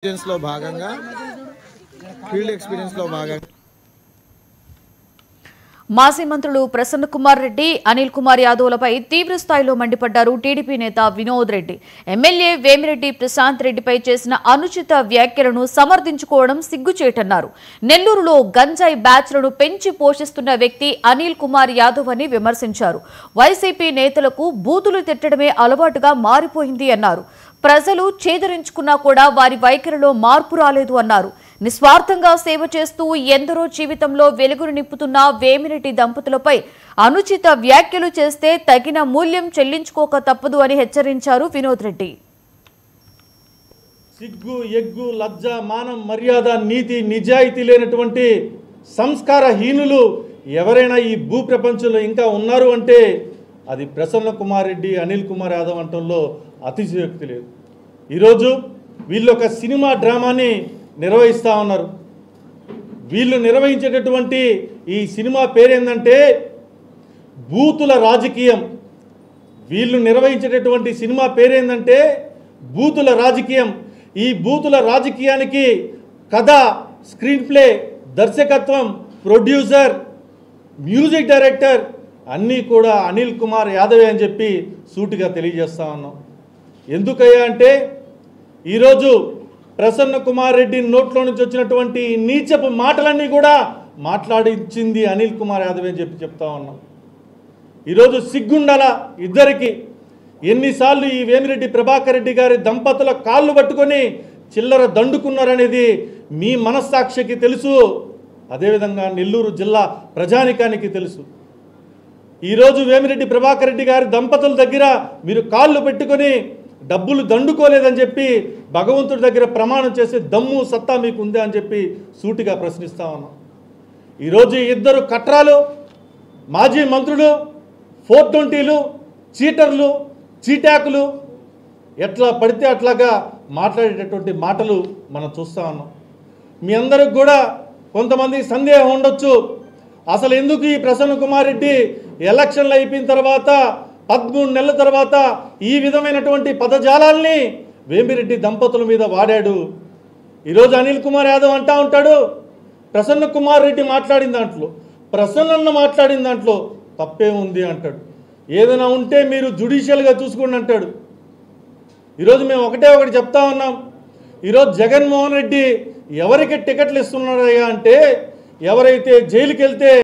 లో భాగంగా field experience లో భాగంగా మాజీ మంత్రులు ప్రసన్న కుమార్ రెడ్డి, అనిల్ కుమార్ యాదవ్లపై తీవ్ర స్థాయిలో మండిపడ్డారు టీడీపీ నేత వినోద్ రెడ్డి. ఎమ్మెల్యే వేమిరెడ్డి ప్రశాంత్ రెడ్డిపై చేసిన అనుచిత వ్యాఖ్యలను సమర్థించుకోవడం సిగ్గుచేటన్నారు. నెల్లూరులో గంజాయి బ్యాచ్లను పెంచి పోషిస్తున్న వ్యక్తి అనిల్ కుమార్ యాదవ్ అని విమర్శించారు. వైసీపీ నేతలకు బూతులు తిట్టడమే అలవాటుగా మారిపోయింది అన్నారు. ప్రజలు చేదరించుకున్నా కూడా వారి వైఖరిలో మార్పు రాలేదు అన్నారు. నిస్వార్థంగా సేవ చేస్తూ ఎందరో జీవితంలో వెలుగును నింపుతున్న వేమిరెడ్డి దంపతులపై అనుచిత వ్యాఖ్యలు చేస్తే తగిన మూల్యం చెల్లించుకోక తప్పదు అని హెచ్చరించారు వినోద్ రెడ్డి. సిగ్గు, ఎగ్గు, లజ్జ, మానం, మర్యాద, నీతి, నిజాయితీ లేనటువంటి సంస్కారహీనులు ఎవరైనా ఈ భూ ప్రపంచంలో ఇంకా ఉన్నారు అంటే అది ప్రసన్న కుమార్ రెడ్డి, అనిల్ కుమార్ యాదవ్ అంటంలో అతిశయోక్తి లేదు. ఈరోజు వీళ్ళు ఒక సినిమా డ్రామాని నిర్వహిస్తూ ఉన్నారు. వీళ్ళు నిర్వహించేటటువంటి ఈ సినిమా పేరేందంటే బూతుల రాజకీయం. వీళ్ళు నిర్వహించేటటువంటి సినిమా పేరేందంటే బూతుల రాజకీయం. ఈ బూతుల రాజకీయానికి కథ, స్క్రీన్ ప్లే, దర్శకత్వం, ప్రొడ్యూసర్, మ్యూజిక్ డైరెక్టర్ అన్నీ కూడా అనిల్ కుమార్ యాదవే అని చెప్పి సూటిగా తెలియజేస్తా ఉన్నాం. ఎందుకయ్యా అంటే ఈరోజు ప్రసన్న కుమార్ రెడ్డి నోట్లో నుంచి వచ్చినటువంటి నీచపు మాటలన్నీ కూడా మాట్లాడించింది అనిల్ కుమార్ యాదవ్ అని చెప్పి చెప్తా ఉన్నాం. ఈరోజు సిగ్గుండాల ఇద్దరికి. ఎన్నిసార్లు ఈ వేమిరెడ్డి ప్రభాకర్ రెడ్డి గారి దంపతుల కాళ్ళు పట్టుకొని చిల్లర దండుకున్నారనేది మీ మనస్సాక్షికి తెలుసు. అదేవిధంగా నెల్లూరు జిల్లా ప్రజానికానికి తెలుసు. ఈరోజు వేమిరెడ్డి ప్రభాకర్ రెడ్డి గారి దంపతుల దగ్గర మీరు కాళ్ళు పెట్టుకొని డబ్బులు దండుకోలేదని చెప్పి భగవంతుడి దగ్గర ప్రమాణం చేసే దమ్ము, సత్తా మీకు ఉందా అని చెప్పి సూటిగా ప్రశ్నిస్తా ఉన్నాం. ఈరోజు ఇద్దరు కట్రాలు, మాజీ మంత్రులు, 420లు, చీటర్లు, చీటాకులు ఎట్లా పడితే అట్లాగా మాట్లాడేటటువంటి మాటలు మనం చూస్తూ ఉన్నాం. మీ అందరికి కూడా కొంతమంది సందేహం ఉండొచ్చు, అసలు ఎందుకు ఈ ప్రసన్న కుమార్ రెడ్డి ఎలక్షన్లు అయిపోయిన తర్వాత 13 నెలల తర్వాత ఈ విధమైనటువంటి పదజాలాల్ని వేమిరెడ్డి దంపతుల మీద వాడాడు. ఈరోజు అనిల్ కుమార్ యాదవ్ అంటా ఉంటాడు ప్రసన్న కుమార్ రెడ్డి మాట్లాడిన దాంట్లో, ప్రసన్నన్న మాట్లాడిన దాంట్లో తప్పే ఉంది అంటాడు. ఏదైనా ఉంటే మీరు జ్యుడిషియల్గా చూసుకోండి అంటాడు. ఈరోజు మేము ఒకటి చెప్తా ఉన్నాం. ఈరోజు జగన్మోహన్ రెడ్డి ఎవరికి టికెట్లు ఇస్తున్నారయ్యా అంటే ఎవరైతే జైలుకి వెళ్తే